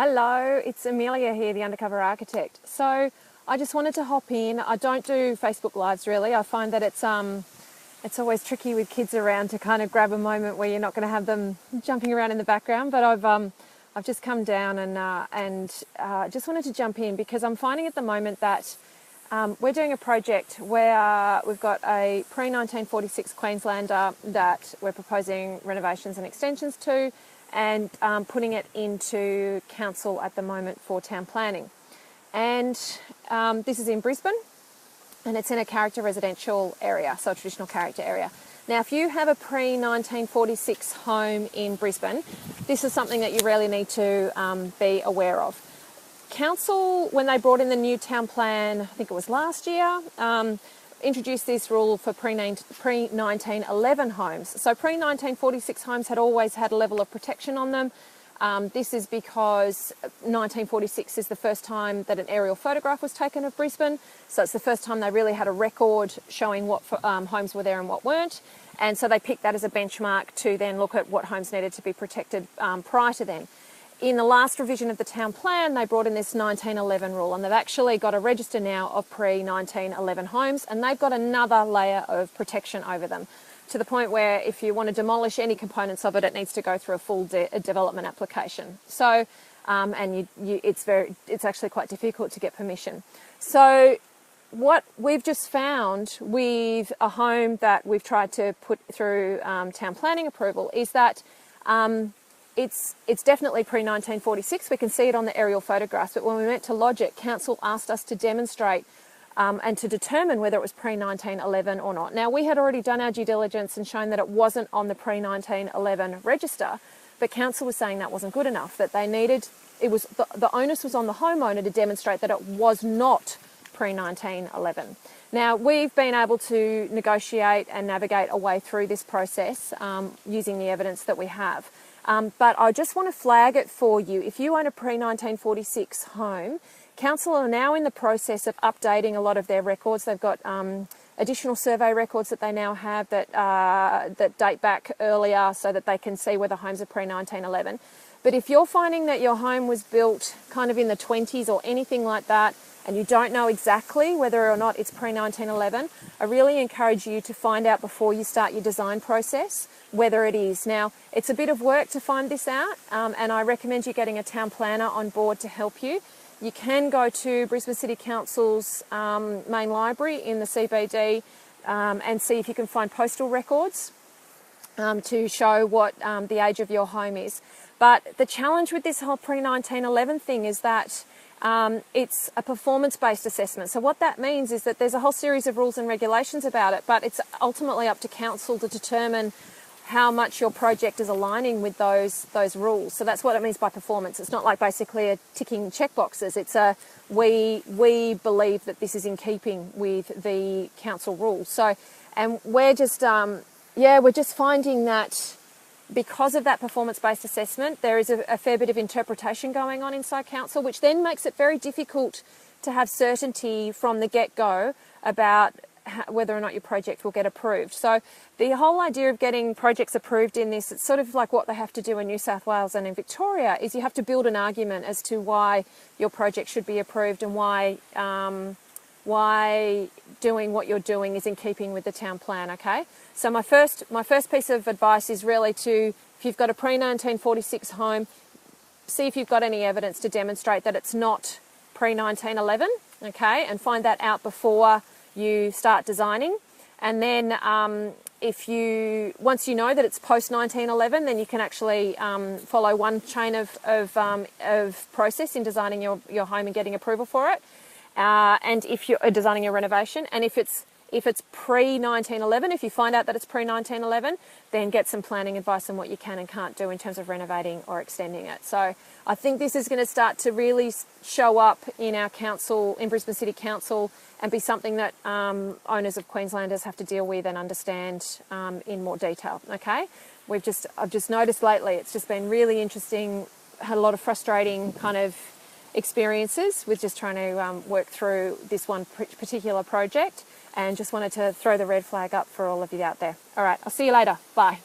Hello, it's Amelia here, the Undercover Architect. So I just wanted to hop in. I don't do Facebook Lives really. I find that it's always tricky with kids around to kind of grab a moment where you're not going to have them jumping around in the background. But I've just come down and just wanted to jump in because I'm finding at the moment that we're doing a project where we've got a pre-1946 Queenslander that we're proposing renovations and extensions to, and putting it into council at the moment for town planning. And this is in Brisbane, and it's in a character residential area, so a traditional character area. Now, if you have a pre-1946 home in Brisbane, this is something that you really need to be aware of. Council, when they brought in the new town plan, I think it was last year, introduced this rule for pre-1911 homes. So pre-1946 homes had always had a level of protection on them. This is because 1946 is the first time that an aerial photograph was taken of Brisbane. So it's the first time they really had a record showing what homes were there and what weren't. And so they picked that as a benchmark to then look at what homes needed to be protected prior to then. In the last revision of the town plan, they brought in this 1911 rule, and they've actually got a register now of pre-1911 homes, and they've got another layer of protection over them, to the point where if you want to demolish any components of it, it needs to go through a full development application. So, it's actually quite difficult to get permission. So what we've just found with a home that we've tried to put through town planning approval is that it's definitely pre-1946. We can see it on the aerial photographs, but when we went to lodge it, council asked us to demonstrate and to determine whether it was pre-1911 or not. Now, we had already done our due diligence and shown that it wasn't on the pre-1911 register, but council was saying that wasn't good enough, that they needed, the onus was on the homeowner to demonstrate that it was not pre-1911. Now, we've been able to negotiate and navigate a way through this process using the evidence that we have. But I just want to flag it for you. If you own a pre-1946 home, council are now in the process of updating a lot of their records. They've got additional survey records that they now have that date back earlier so that they can see whether homes are pre-1911. But if you're finding that your home was built kind of in the 20s or anything like that, and you don't know exactly whether or not it's pre-1911, I really encourage you to find out before you start your design process whether it is. Now, it's a bit of work to find this out, and I recommend you getting a town planner on board to help you. You can go to Brisbane City Council's main library in the CBD and see if you can find postal records to show what the age of your home is. But the challenge with this whole pre-1911 thing is that it's a performance-based assessment. So what that means is that there's a whole series of rules and regulations about it, but it's ultimately up to council to determine how much your project is aligning with those rules. So that's what it means by performance. It's not like basically a ticking checkboxes. It's we believe that this is in keeping with the council rules. So, and we're just we're just finding that because of that performance-based assessment, there is a fair bit of interpretation going on inside council, which then makes it very difficult to have certainty from the get-go about whether or not your project will get approved. So the whole idea of getting projects approved in this, it's sort of like what they have to do in New South Wales and in Victoria, is you have to build an argument as to why your project should be approved and why doing what you're doing is in keeping with the town plan, okay? So my first piece of advice is really to, if you've got a pre-1946 home, see if you've got any evidence to demonstrate that it's not pre-1911, okay? And find that out before you start designing. And then once you know that it's post-1911, then you can actually follow one chain of process in designing your home and getting approval for it. And if you're designing a renovation, and if it's pre-1911, if you find out that it's pre-1911, then get some planning advice on what you can and can't do in terms of renovating or extending it. So I think this is going to start to really show up in our council, in Brisbane City Council, and be something that owners of Queenslanders have to deal with and understand in more detail, okay? I've just noticed lately, it's just been really interesting, had a lot of frustrating kind of experiences with just trying to work through this one particular project, and just wanted to throw the red flag up for all of you out there. All right, I'll see you later. Bye.